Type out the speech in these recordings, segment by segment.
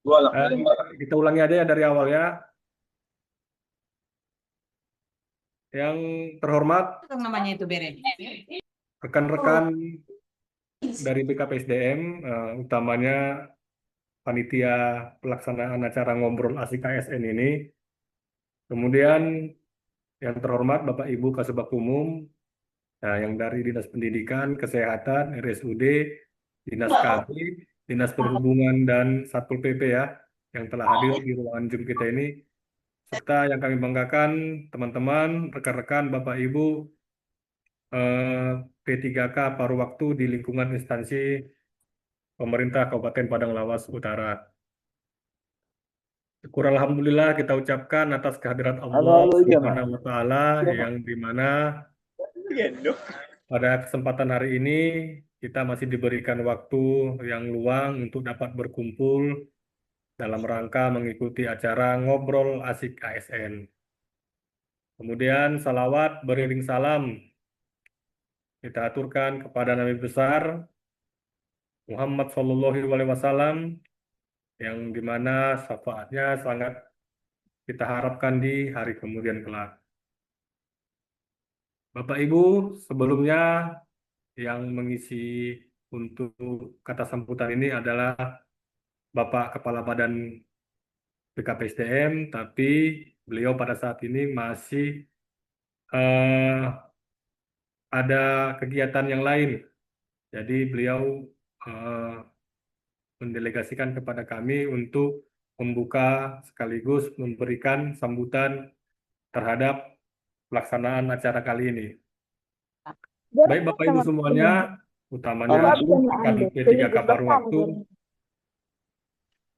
Eh, kita ulangi aja ya dari awal ya. Yang terhormat, Namanya itu Bere. rekan-rekan dari BKPSDM, utamanya panitia pelaksanaan acara ngobrol asik ASN ini. Kemudian yang terhormat Bapak Ibu Kasubag Umum, nah, yang dari Dinas Pendidikan, Kesehatan, RSUD, Dinas KB, Dinas Perhubungan, dan Satpol PP ya, yang telah hadir di ruangan Zoom kita ini, serta yang kami banggakan, teman-teman, rekan-rekan, Bapak Ibu, P3K paruh waktu di lingkungan instansi pemerintah Kabupaten Padang Lawas Utara. Syukur Alhamdulillah kita ucapkan atas kehadirat Allah Subhanahu wa Ta'ala, yang dimana pada kesempatan hari ini kita masih diberikan waktu yang luang untuk dapat berkumpul dalam rangka mengikuti acara ngobrol asik ASN. Kemudian salawat beriring salam kita aturkan kepada Nabi besar Muhammad Shallallahu Alaihi Wasallam, yang dimana syafaatnya sangat kita harapkan di hari kemudian kelak. Bapak Ibu, sebelumnya yang mengisi untuk kata sambutan ini adalah Bapak Kepala Badan BKPSDM, tapi beliau pada saat ini masih eh, ada kegiatan yang lain. Jadi beliau eh, mendelegasikan kepada kami untuk membuka sekaligus memberikan sambutan terhadap pelaksanaan acara kali ini. Baik Bapak Ibu semuanya, utamanya rekan P3K paruh waktu,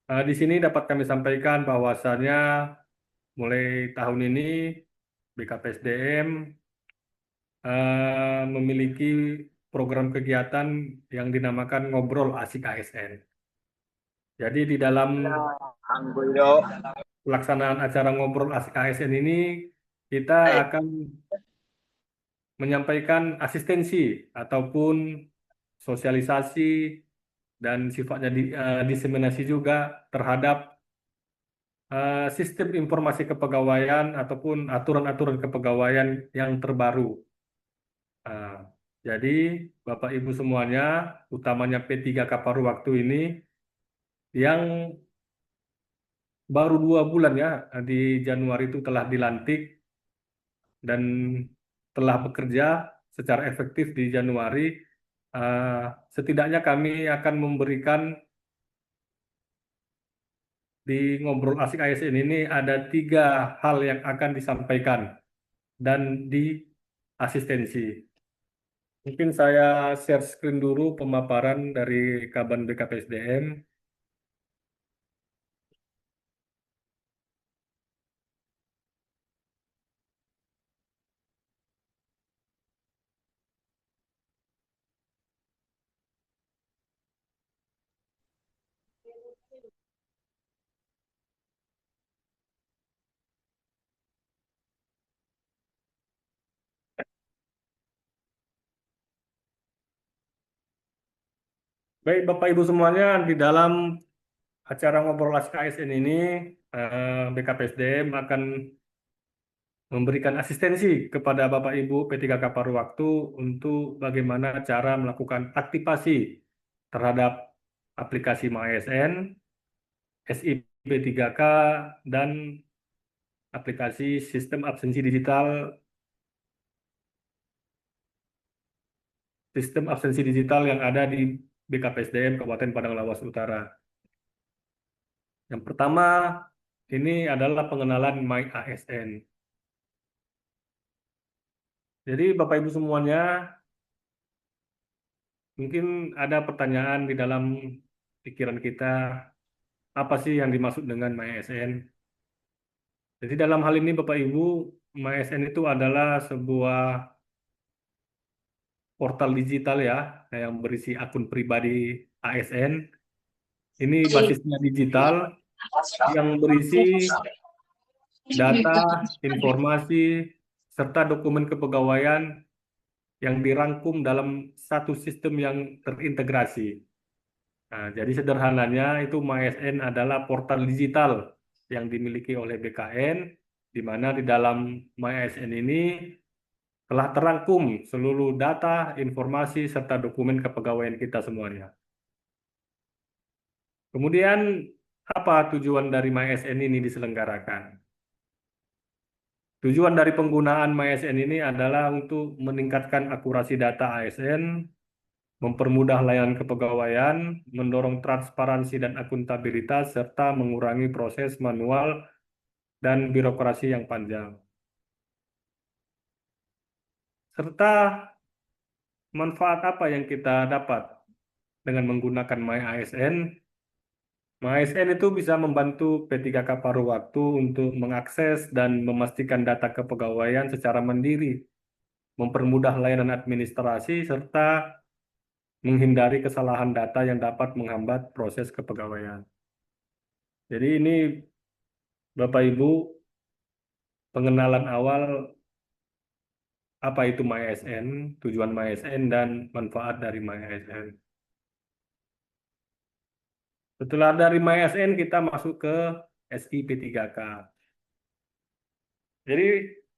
di sini dapat kami sampaikan bahwasannya mulai tahun ini BKPSDM memiliki program kegiatan yang dinamakan Ngobrol Asik ASN. Jadi di dalam pelaksanaan acara Ngobrol Asik ASN ini kita akan menyampaikan asistensi ataupun sosialisasi dan sifatnya diseminasi juga terhadap sistem informasi kepegawaian ataupun aturan-aturan kepegawaian yang terbaru. Nah, jadi Bapak Ibu semuanya, utamanya P3K paruh waktu ini, yang baru 2 bulan ya, di Januari itu telah dilantik dan telah bekerja secara efektif di Januari. eh, Setidaknya kami akan memberikan di ngobrol asik ASN ini ada 3 hal yang akan disampaikan dan di asistensi. Mungkin saya share screen dulu pemaparan dari Kaban BKPSDM. Baik Bapak Ibu semuanya, di dalam acara ngobrol asik ASN ini, BKPSDM akan memberikan asistensi kepada Bapak Ibu P3K paruh waktu untuk bagaimana cara melakukan aktivasi terhadap aplikasi MyASN, SIP3K, dan aplikasi sistem absensi digital yang ada di BKPSDM Kabupaten Padang Lawas Utara. Yang pertama, ini adalah pengenalan MyASN. Jadi Bapak Ibu semuanya, mungkin ada pertanyaan di dalam pikiran kita, apa sih yang dimaksud dengan MyASN? Jadi dalam hal ini Bapak Ibu, MyASN itu adalah sebuah portal digital ya, yang berisi akun pribadi ASN. Ini basisnya digital yang berisi data, informasi, serta dokumen kepegawaian yang dirangkum dalam satu sistem yang terintegrasi. Nah, jadi sederhananya itu MySN adalah portal digital yang dimiliki oleh BKN, di mana di dalam MySN ini telah terangkum seluruh data, informasi, serta dokumen kepegawaian kita semuanya. Kemudian, apa tujuan dari MySN ini diselenggarakan? Tujuan dari penggunaan MySN ini adalah untuk meningkatkan akurasi data ASN, mempermudah layanan kepegawaian, mendorong transparansi dan akuntabilitas, serta mengurangi proses manual dan birokrasi yang panjang. Serta manfaat apa yang kita dapat dengan menggunakan MyASN? MyASN itu bisa membantu P3K paruh waktu untuk mengakses dan memastikan data kepegawaian secara mandiri, mempermudah layanan administrasi, serta menghindari kesalahan data yang dapat menghambat proses kepegawaian. Jadi ini Bapak Ibu pengenalan awal apa itu MyASN, tujuan MyASN dan manfaat dari MyASN. Setelah dari MyASN kita masuk ke SIP3K. Jadi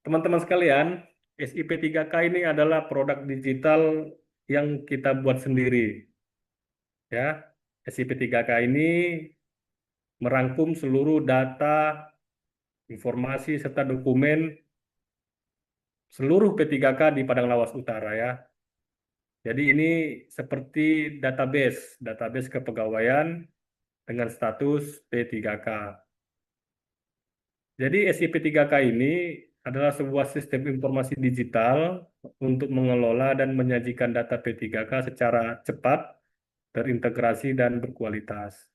teman-teman sekalian, SIP3K ini adalah produk digital yang kita buat sendiri. Ya, SIP3K ini merangkum seluruh data, informasi serta dokumen seluruh P3K di Padang Lawas Utara ya. Jadi ini seperti database kepegawaian dengan status P3K. Jadi SIP3K ini adalah sebuah sistem informasi digital untuk mengelola dan menyajikan data P3K secara cepat, terintegrasi, dan berkualitas.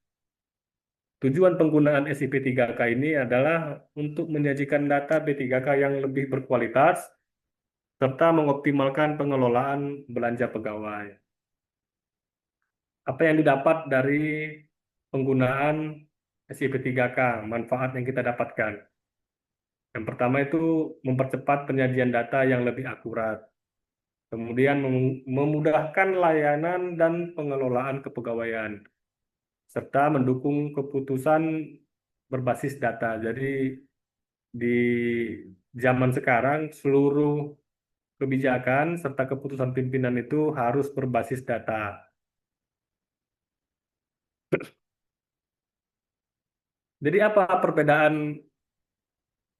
Tujuan penggunaan SIP3K ini adalah untuk menyajikan data P3K yang lebih berkualitas, serta mengoptimalkan pengelolaan belanja pegawai. Apa yang didapat dari penggunaan SIP3K, manfaat yang kita dapatkan? Yang pertama itu mempercepat penyajian data yang lebih akurat. Kemudian memudahkan layanan dan pengelolaan kepegawaian, serta mendukung keputusan berbasis data. Jadi di zaman sekarang seluruh kebijakan serta keputusan pimpinan itu harus berbasis data. Jadi apa perbedaan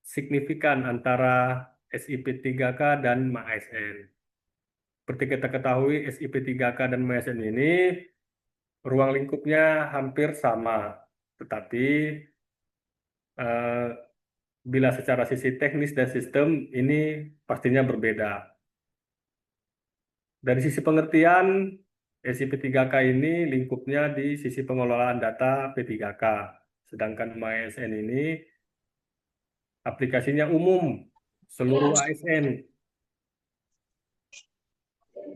signifikan antara SIP3K dan MASN? Seperti kita ketahui, SIP3K dan MASN ini ruang lingkupnya hampir sama, tetapi eh, bila secara sisi teknis dan sistem ini pastinya berbeda. Dari sisi pengertian, SIP3K ini lingkupnya di sisi pengelolaan data P3K, sedangkan MySN ini aplikasinya umum seluruh ASN,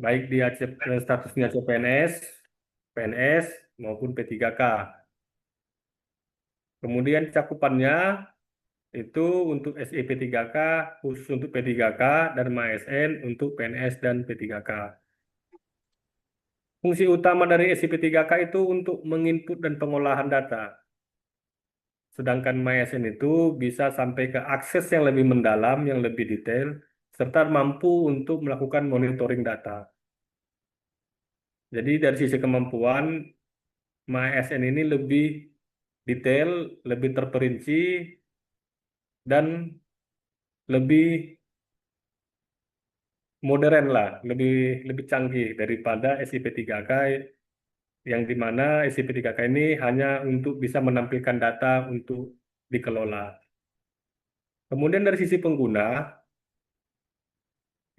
baik dia statusnya CPNS, PNS maupun P3K. Kemudian cakupannya itu untuk SIP3K khusus untuk P3K dan MASN untuk PNS dan P3K. Fungsi utama dari SIP3K itu untuk menginput dan pengolahan data. Sedangkan MySN itu bisa sampai ke akses yang lebih mendalam, yang lebih detail, serta mampu untuk melakukan monitoring data. Jadi dari sisi kemampuan, MySN ini lebih detail, lebih terperinci, dan lebih modern lah, lebih lebih canggih daripada SIP3K yang di mana SIP3K ini hanya untuk bisa menampilkan data untuk dikelola. Kemudian dari sisi pengguna,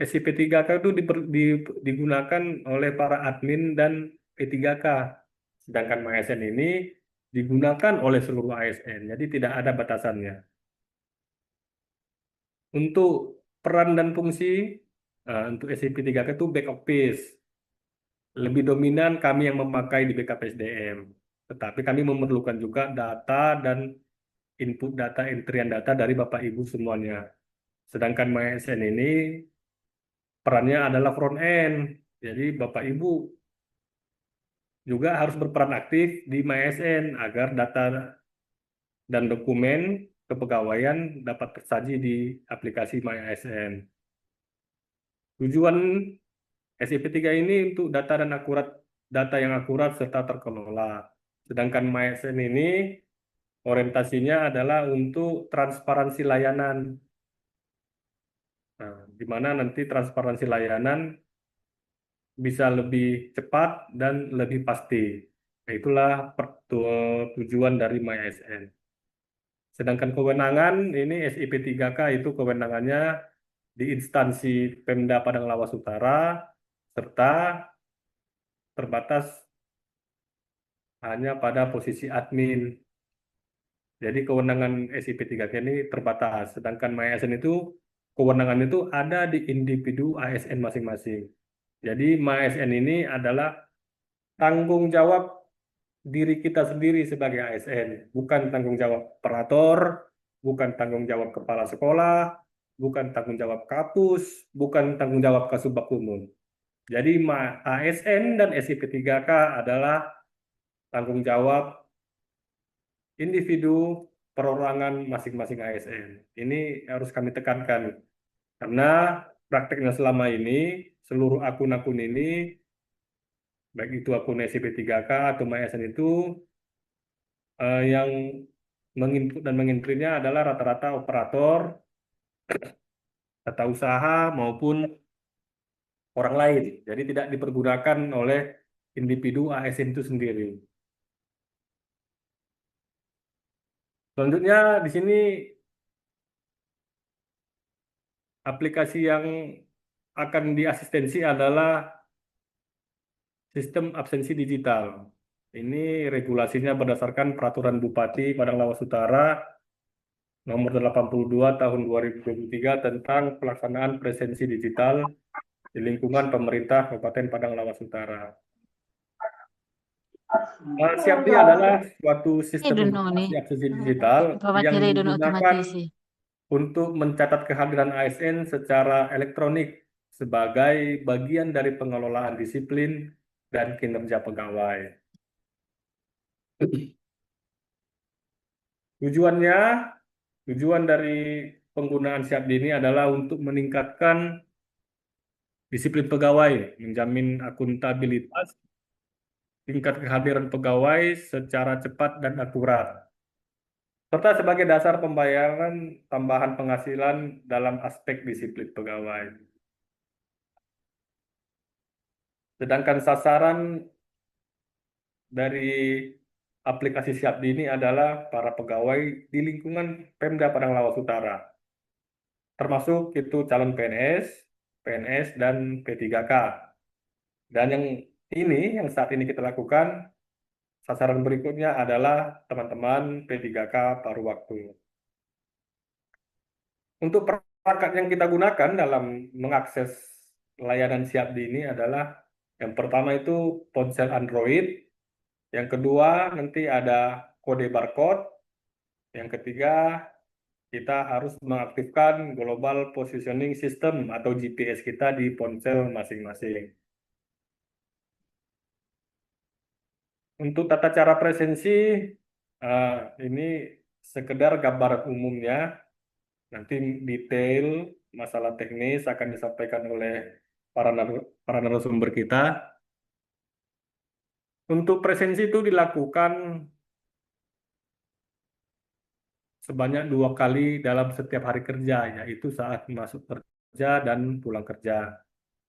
SCP-3K itu digunakan oleh para admin dan P3K. Sedangkan ASN ini digunakan oleh seluruh ASN, jadi tidak ada batasannya. Untuk peran dan fungsi, untuk SCP-3K itu back office. Lebih dominan kami yang memakai di backup SDM. Tetapi kami memerlukan juga data dan input data, entrian data dari Bapak Ibu semuanya. Sedangkan MySN ini perannya adalah front end. Jadi Bapak Ibu juga harus berperan aktif di MyASN agar data dan dokumen kepegawaian dapat tersaji di aplikasi MyASN. Tujuan SIP3 ini untuk data yang akurat serta terkelola. Sedangkan MyASN ini orientasinya adalah untuk transparansi layanan. Nah, di mana nanti transparansi layanan bisa lebih cepat dan lebih pasti. Nah, itulah tujuan dari MyASN. Sedangkan kewenangan ini SIP3K itu kewenangannya di instansi Pemda Padang Lawas Utara serta terbatas hanya pada posisi admin. Jadi kewenangan SIP3K ini terbatas. Sedangkan MyASN itu kewenangan itu ada di individu ASN masing-masing. Jadi MyASN ini adalah tanggung jawab diri kita sendiri sebagai ASN, bukan tanggung jawab operator, bukan tanggung jawab kepala sekolah, bukan tanggung jawab kapus, bukan tanggung jawab Kasubag Umum. Jadi ASN dan SIP3K adalah tanggung jawab individu perorangan masing-masing ASN. Ini harus kami tekankan karena prakteknya selama ini seluruh akun-akun ini baik itu akun SIP3K atau MyASN itu yang menginput dan menginputnya adalah rata-rata operator, tata usaha maupun orang lain. Jadi tidak dipergunakan oleh individu ASN itu sendiri. Selanjutnya di sini aplikasi yang akan diasistensi adalah sistem absensi digital. Ini regulasinya berdasarkan Peraturan Bupati Padang Lawas Utara Nomor 82 Tahun 2023 tentang pelaksanaan presensi digital di lingkungan pemerintah Kabupaten Padang Lawas Utara. Siapdi adalah suatu sistem Dono nih. informasi akses digital yang Babatire dono digunakan otomatis sih. untuk mencatat kehadiran ASN secara elektronik sebagai bagian dari pengelolaan disiplin dan kinerja pegawai. Tujuan dari penggunaan Siapdi ini adalah untuk meningkatkan disiplin pegawai, menjamin akuntabilitas, tingkat kehadiran pegawai secara cepat dan akurat, serta sebagai dasar pembayaran tambahan penghasilan dalam aspek disiplin pegawai. Sedangkan sasaran dari aplikasi Siapdi ini adalah para pegawai di lingkungan Pemda Padang Lawas Utara, termasuk itu calon PNS, PNS, dan P3K. Dan yang saat ini kita lakukan, sasaran berikutnya adalah teman-teman P3K paruh waktu. Untuk perangkat yang kita gunakan dalam mengakses layanan Siapdi ini adalah yang pertama itu ponsel Android, yang kedua nanti ada kode barcode, yang ketiga kita harus mengaktifkan Global Positioning System atau GPS kita di ponsel masing-masing. Untuk tata cara presensi, ini sekedar gambaran umumnya. Nanti detail masalah teknis akan disampaikan oleh para narasumber kita. Untuk presensi itu dilakukan sebanyak 2 kali dalam setiap hari kerja, yaitu saat masuk kerja dan pulang kerja.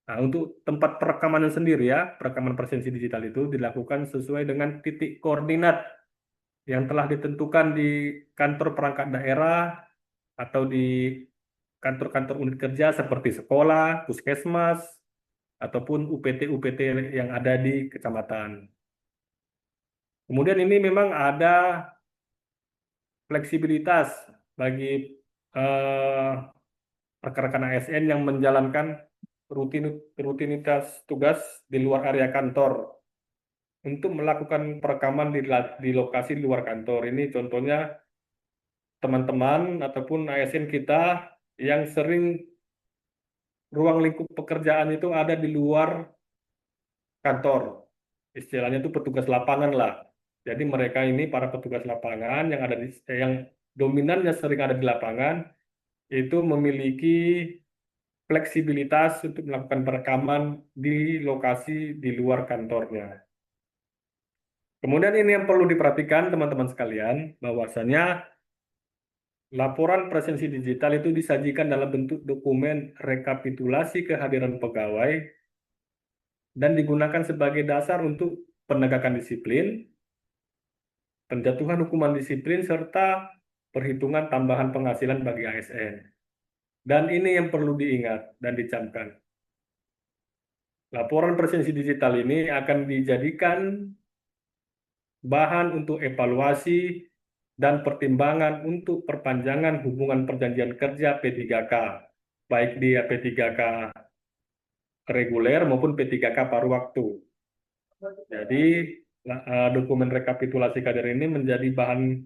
Nah, untuk tempat perekaman sendiri ya, perekaman presensi digital itu dilakukan sesuai dengan titik koordinat yang telah ditentukan di kantor perangkat daerah atau di kantor-kantor unit kerja seperti sekolah, puskesmas, ataupun UPT-UPT yang ada di kecamatan. Kemudian ini memang ada fleksibilitas bagi rekan-rekan ASN yang menjalankan rutinitas tugas di luar area kantor untuk melakukan perekaman di lokasi di luar kantor. Ini contohnya teman-teman ataupun ASN kita yang sering ruang lingkup pekerjaan itu ada di luar kantor. istilahnya itu petugas lapangan lah. Jadi mereka ini para petugas lapangan yang ada yang dominannya sering ada di lapangan itu memiliki fleksibilitas untuk melakukan perekaman di lokasi di luar kantornya. Kemudian ini yang perlu diperhatikan teman-teman sekalian, bahwasanya laporan presensi digital itu disajikan dalam bentuk dokumen rekapitulasi kehadiran pegawai dan digunakan sebagai dasar untuk penegakan disiplin, penjatuhan hukuman disiplin, serta perhitungan tambahan penghasilan bagi ASN. Dan ini yang perlu diingat dan dicamkan. Laporan presensi digital ini akan dijadikan bahan untuk evaluasi dan pertimbangan untuk perpanjangan hubungan perjanjian kerja P3K, baik dia P3K reguler maupun P3K paruh waktu. Jadi dokumen rekapitulasi kader ini menjadi bahan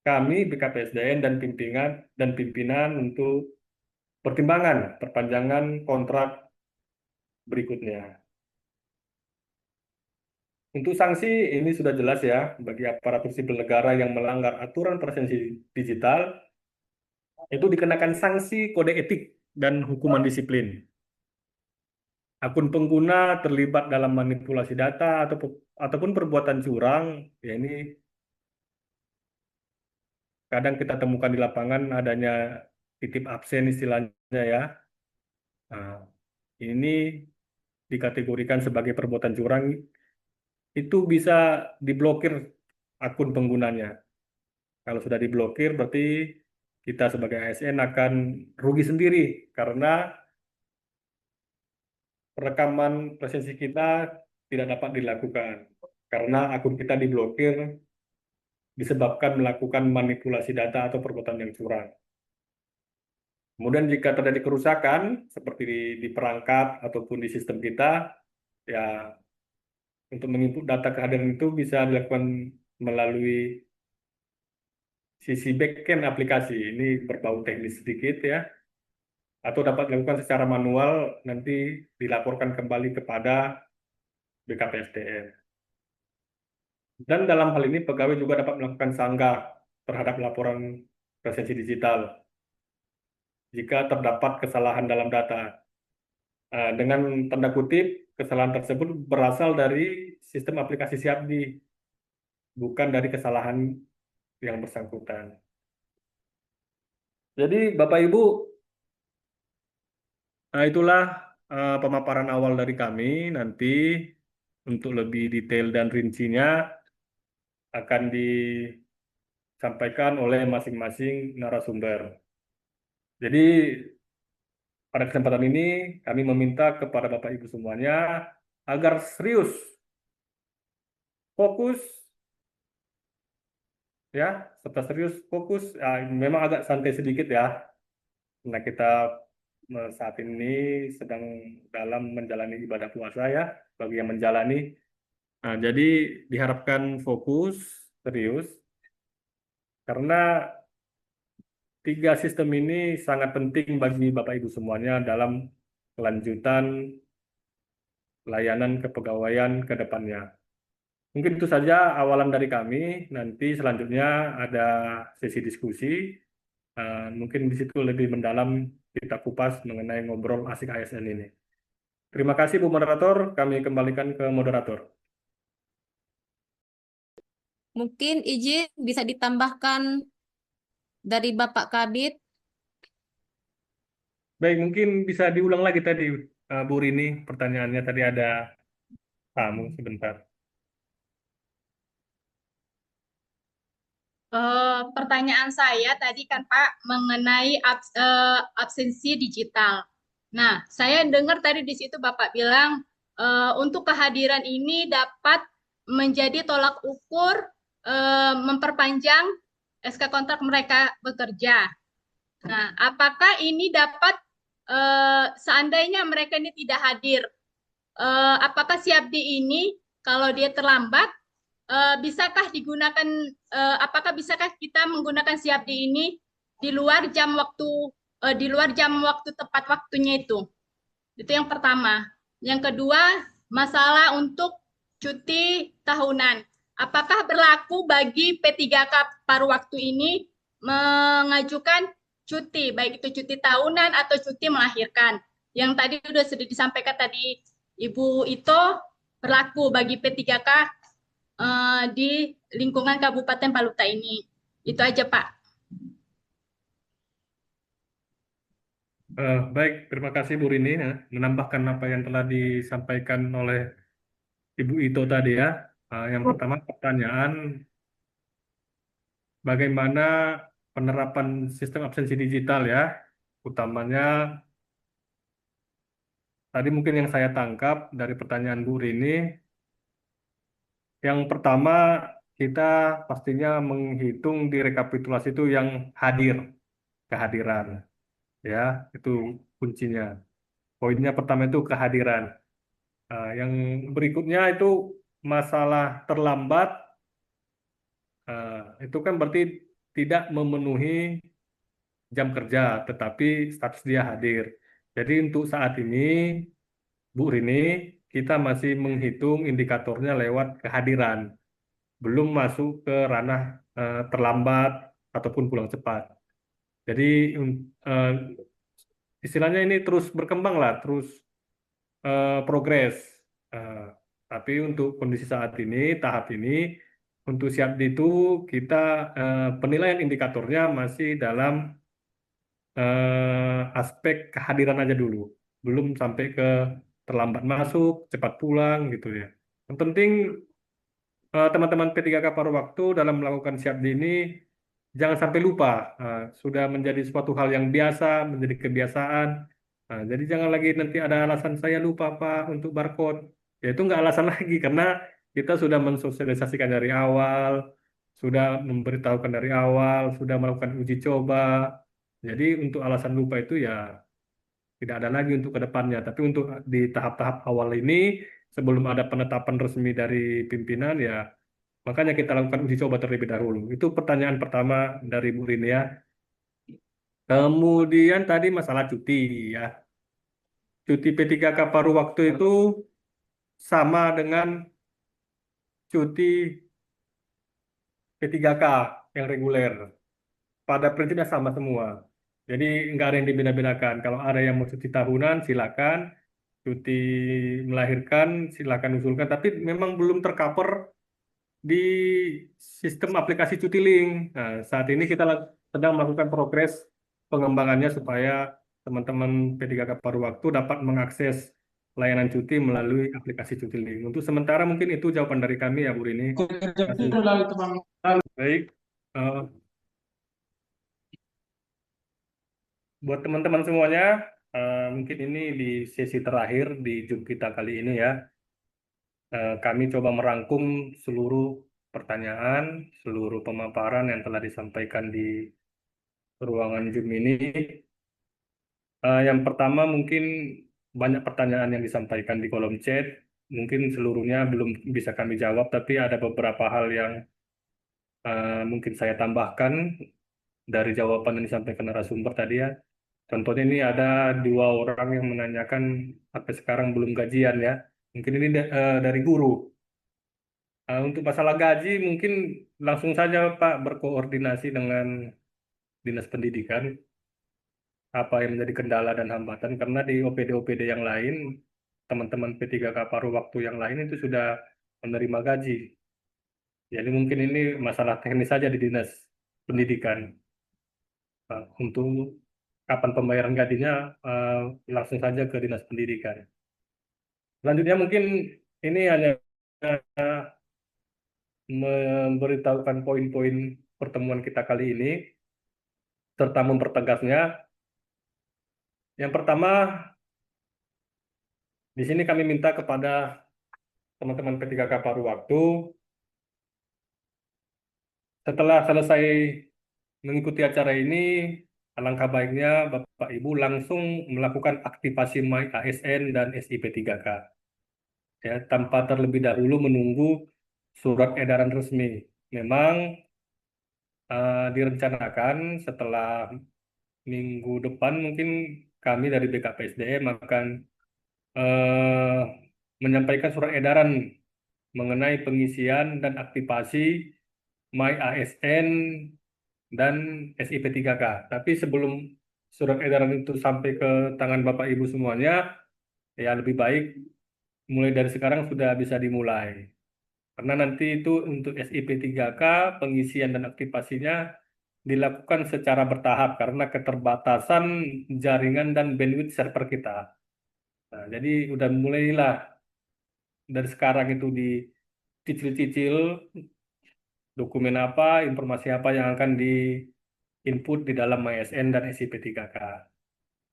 kami BKPSDM dan pimpinan untuk pertimbangan perpanjangan kontrak berikutnya. Untuk sanksi ini sudah jelas ya, bagi aparatur sipil negara yang melanggar aturan presensi digital itu dikenakan sanksi kode etik dan hukuman disiplin. Akun pengguna terlibat dalam manipulasi data ataupun perbuatan curang, ya ini kadang kita temukan di lapangan adanya titip absen istilahnya ya. Nah, ini dikategorikan sebagai perbuatan curang, itu bisa diblokir akun penggunanya. Kalau sudah diblokir berarti kita sebagai ASN akan rugi sendiri karena rekaman presensi kita tidak dapat dilakukan karena akun kita diblokir disebabkan melakukan manipulasi data atau perbuatan yang curang. Kemudian jika terjadi kerusakan seperti di perangkat ataupun di sistem kita, ya untuk menginput data kehadiran itu bisa dilakukan melalui sisi backend aplikasi. Ini berbau teknis sedikit ya, atau dapat dilakukan secara manual nanti dilaporkan kembali kepada BKPSDM. Dan dalam hal ini pegawai juga dapat melakukan sanggah terhadap laporan presensi digital jika terdapat kesalahan dalam data. Dengan tanda kutip, kesalahan tersebut berasal dari sistem aplikasi Siapdi, bukan dari kesalahan yang bersangkutan. Jadi Bapak Ibu, itulah pemaparan awal dari kami. Nanti untuk lebih detail dan rincinya akan disampaikan oleh masing-masing narasumber. Jadi pada kesempatan ini kami meminta kepada Bapak Ibu semuanya agar serius, fokus, ya, serta serius, fokus. Memang agak santai sedikit ya, karena kita saat ini sedang dalam menjalani ibadah puasa ya, bagi yang menjalani. Jadi diharapkan fokus, serius, karena tiga sistem ini sangat penting bagi Bapak Ibu semuanya dalam kelanjutan layanan kepegawaian ke depannya. Mungkin itu saja awalan dari kami. Nanti selanjutnya ada sesi diskusi. Mungkin di situ lebih mendalam kita kupas mengenai ngobrol asik ASN ini. Terima kasih Bu Moderator. Kami kembalikan ke moderator. Mungkin izin bisa ditambahkan dari Bapak Kabit. Baik, mungkin bisa diulang lagi tadi Bu Rini pertanyaannya tadi ada tamu sebentar. Pertanyaan saya tadi kan Pak mengenai absensi digital. Nah, saya dengar tadi di situ Bapak bilang untuk kehadiran ini dapat menjadi tolak ukur memperpanjang SK kontrak mereka bekerja. Nah, apakah ini dapat seandainya mereka ini tidak hadir, apakah Siapdi ini kalau dia terlambat bisakah digunakan apakah bisakah kita menggunakan Siapdi ini di luar jam waktu tepat waktunya itu? Itu yang pertama. Yang kedua, masalah untuk cuti tahunan. Apakah berlaku bagi P3K paruh waktu ini mengajukan cuti, baik itu cuti tahunan atau cuti melahirkan? Yang tadi sudah disampaikan tadi Ibu Ito, berlaku bagi P3K di lingkungan Kabupaten Paluta ini. Itu aja, Pak. Baik, terima kasih Bu Rini ya, menambahkan apa yang telah disampaikan oleh Ibu Ito tadi ya. Yang pertama pertanyaan, bagaimana penerapan sistem absensi digital ya, utamanya tadi mungkin yang saya tangkap dari pertanyaan Bu Rini, yang pertama kita pastinya menghitung di rekapitulasi itu yang hadir, kehadiran ya, itu kuncinya. Poinnya pertama itu kehadiran. Yang berikutnya itu masalah terlambat, itu kan berarti tidak memenuhi jam kerja, tetapi status dia hadir. Jadi untuk saat ini, Bu Rini, kita masih menghitung indikatornya lewat kehadiran, belum masuk ke ranah terlambat ataupun pulang cepat. Jadi eh, istilahnya ini terus berkembang lah, terus progres. Eh, tapi untuk kondisi saat ini, tahap ini, untuk siap itu kita penilaian indikatornya masih dalam aspek kehadiran aja dulu, belum sampai ke terlambat masuk, cepat pulang gitu ya. Yang penting teman-teman P3K paruh waktu dalam melakukan siap ini jangan sampai lupa, sudah menjadi suatu hal yang biasa, menjadi kebiasaan. Jadi jangan lagi nanti ada alasan saya lupa Pak untuk barcode. Ya itu nggak alasan lagi karena kita sudah mensosialisasikan dari awal, sudah memberitahukan dari awal, sudah melakukan uji coba. Jadi untuk alasan lupa itu ya tidak ada lagi untuk ke depannya. Tapi untuk di tahap-tahap awal ini, sebelum ada penetapan resmi dari pimpinan ya, makanya kita lakukan uji coba terlebih dahulu. Itu pertanyaan pertama dari Bu Rini ya. Kemudian tadi masalah cuti ya. Cuti P3K paruh waktu itu sama dengan cuti P3K yang reguler. Pada prinsipnya sama semua. Jadi nggak ada yang dibeda-bedakan. Kalau ada yang mau cuti tahunan, silakan. Cuti melahirkan, silakan usulkan. Tapi memang belum tercover di sistem aplikasi CutiLink. Nah, saat ini kita sedang melakukan progres pengembangannya supaya teman-teman P3K paruh waktu dapat mengakses layanan cuti melalui aplikasi CutiLink. Untuk sementara mungkin itu jawaban dari kami ya Bu Rini. Terima kasih. Baik, eh, buat teman-teman semuanya, mungkin ini di sesi terakhir di Zoom kita kali ini ya. Kami coba merangkum seluruh pertanyaan, seluruh pemaparan yang telah disampaikan di ruangan Zoom ini. Yang pertama mungkin banyak pertanyaan yang disampaikan di kolom chat. Mungkin seluruhnya belum bisa kami jawab, tapi ada beberapa hal yang mungkin saya tambahkan dari jawaban yang disampaikan narasumber tadi ya. Contohnya ini ada 2 orang yang menanyakan sampai sekarang belum gajian ya. Mungkin ini dari guru. Untuk masalah gaji mungkin langsung saja Pak berkoordinasi dengan Dinas Pendidikan apa yang menjadi kendala dan hambatan karena di OPD-OPD yang lain teman-teman P3K paruh waktu yang lain itu sudah menerima gaji. Jadi mungkin ini masalah teknis saja di Dinas Pendidikan. Untuk kapan pembayaran gajinya langsung saja ke Dinas Pendidikan. Selanjutnya mungkin ini hanya memberitahukan poin-poin pertemuan kita kali ini serta mempertegasnya. Yang pertama, di sini kami minta kepada teman-teman P3K paruh waktu setelah selesai mengikuti acara ini, alangkah baiknya Bapak Ibu langsung melakukan aktivasi My ASN dan SIP3K ya, tanpa terlebih dahulu menunggu surat edaran resmi. Memang direncanakan setelah minggu depan mungkin kami dari BKPSDM akan eh, menyampaikan surat edaran mengenai pengisian dan aktivasi My ASN dan SIP 3K. Tapi sebelum surat edaran itu sampai ke tangan Bapak Ibu semuanya, ya lebih baik mulai dari sekarang sudah bisa dimulai. Karena nanti itu untuk SIP 3K, pengisian dan aktivasinya dilakukan secara bertahap karena keterbatasan jaringan dan bandwidth server kita. Nah, jadi udah mulailah dari sekarang itu dicicil-cicil dokumen apa, informasi apa yang akan di-input di dalam MySN dan SIP 3K.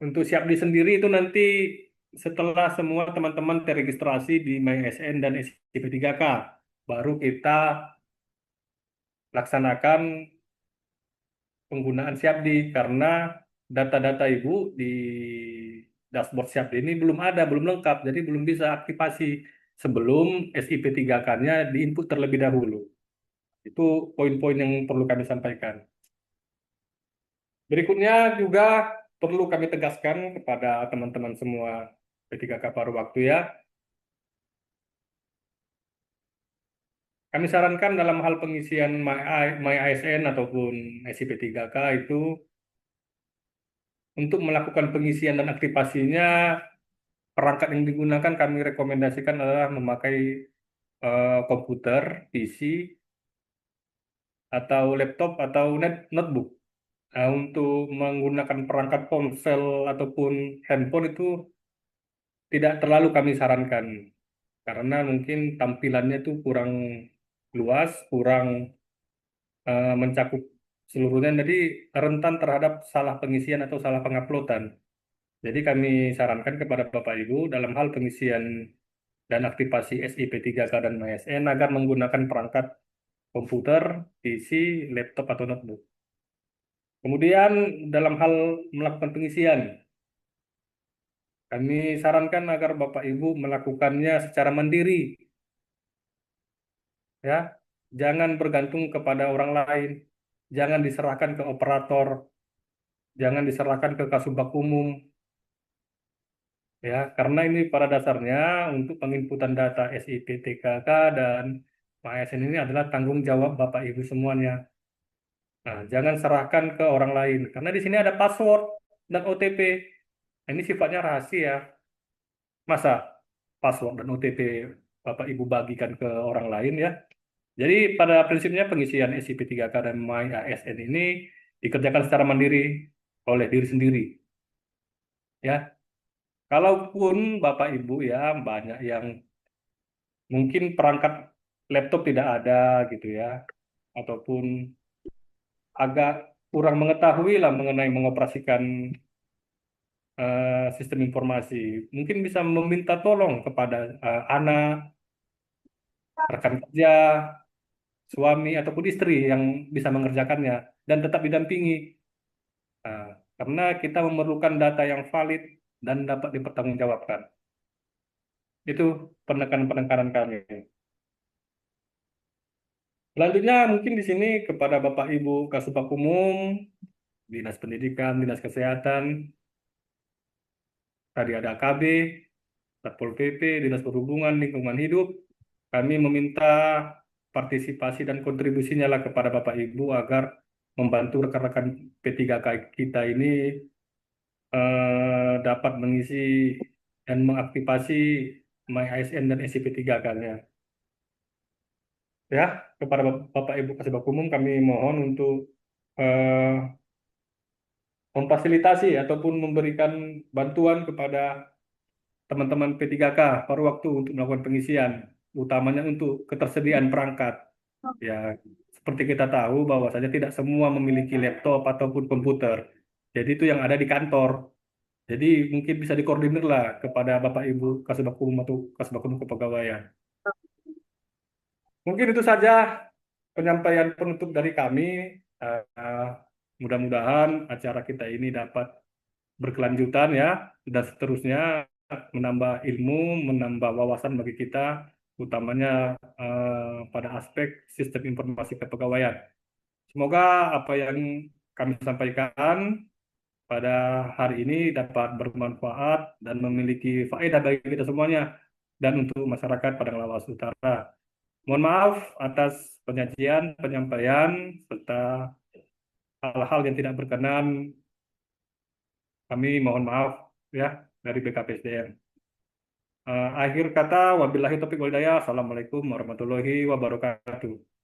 Untuk Siapdi sendiri itu nanti setelah semua teman-teman terregistrasi di MySN dan SIP 3K, baru kita laksanakan penggunaan Siapdi karena data-data Ibu di dashboard Siapdi ini belum ada, belum lengkap, jadi belum bisa aktivasi sebelum SIP 3K-nya diinput terlebih dahulu. Itu poin-poin yang perlu kami sampaikan. Berikutnya juga perlu kami tegaskan kepada teman-teman semua P3K paruh waktu ya. Kami sarankan dalam hal pengisian My ASN ataupun SIP 3K itu untuk melakukan pengisian dan aktivasinya, perangkat yang digunakan kami rekomendasikan adalah memakai komputer, PC, atau laptop atau notebook. Nah, untuk menggunakan perangkat ponsel ataupun handphone itu tidak terlalu kami sarankan karena mungkin tampilannya itu kurang luas, kurang mencakup seluruhnya, jadi rentan terhadap salah pengisian atau salah penguploadan. Jadi kami sarankan kepada Bapak Ibu dalam hal pengisian dan aktivasi SIP 3K dan MySN agar menggunakan perangkat komputer, PC, laptop atau notebook. Kemudian dalam hal melakukan pengisian, kami sarankan agar Bapak Ibu melakukannya secara mandiri, ya. Jangan bergantung kepada orang lain, jangan diserahkan ke operator, jangan diserahkan ke Kasubag Umum, ya. Karena ini pada dasarnya untuk penginputan data SIP, TKK, dan ASN ini adalah tanggung jawab Bapak Ibu semuanya. Nah, jangan serahkan ke orang lain, karena di sini ada password dan OTP. Ini sifatnya rahasia. Masa password dan OTP Bapak Ibu bagikan ke orang lain ya. Jadi pada prinsipnya pengisian SIP 3K dan My ASN ini dikerjakan secara mandiri oleh diri sendiri. Ya, kalaupun Bapak Ibu ya banyak yang mungkin perangkat laptop tidak ada gitu ya, ataupun agak kurang mengetahui lah mengenai mengoperasikan sistem informasi, mungkin bisa meminta tolong kepada anak, rekan kerja, suami ataupun istri yang bisa mengerjakannya dan tetap didampingi. Nah, karena kita memerlukan data yang valid dan dapat dipertanggungjawabkan. Itu penekanan-penekanan kami. Selanjutnya mungkin di sini kepada Bapak Ibu Kasubag Umum, Dinas Pendidikan, Dinas Kesehatan, tadi ada KB, Satpol PP, Dinas Perhubungan, Lingkungan Hidup, kami meminta partisipasi dan kontribusinya lah kepada Bapak Ibu agar membantu rekan-rekan P3K kita ini dapat mengisi dan mengaktifasi My ASN dan SIP 3K-nya. Ya, kepada Bapak Ibu Kasubag Umum kami mohon untuk eh, memfasilitasi ataupun memberikan bantuan kepada teman-teman P3K paruh waktu untuk melakukan pengisian, utamanya untuk ketersediaan perangkat. Ya, seperti kita tahu bahwasanya tidak semua memiliki laptop ataupun komputer. Jadi itu yang ada di kantor. Jadi mungkin bisa dikoordinir lah kepada Bapak Ibu Kasubag Umum atau Kasubag Umum Kepegawaian. Mungkin itu saja penyampaian penutup dari kami. Eh, Mudah-mudahan acara kita ini dapat berkelanjutan ya, dan seterusnya menambah ilmu, menambah wawasan bagi kita, utamanya pada aspek sistem informasi kepegawaian. Semoga apa yang kami sampaikan pada hari ini dapat bermanfaat dan memiliki faedah bagi kita semuanya. dan untuk masyarakat Padang Lawas Utara. Mohon maaf atas penyampaian, serta hal-hal yang tidak berkenan. Kami mohon maaf ya dari BKPSDM. Akhir kata, wabillahi taufiq wal hidayah. Assalamualaikum warahmatullahi wabarakatuh.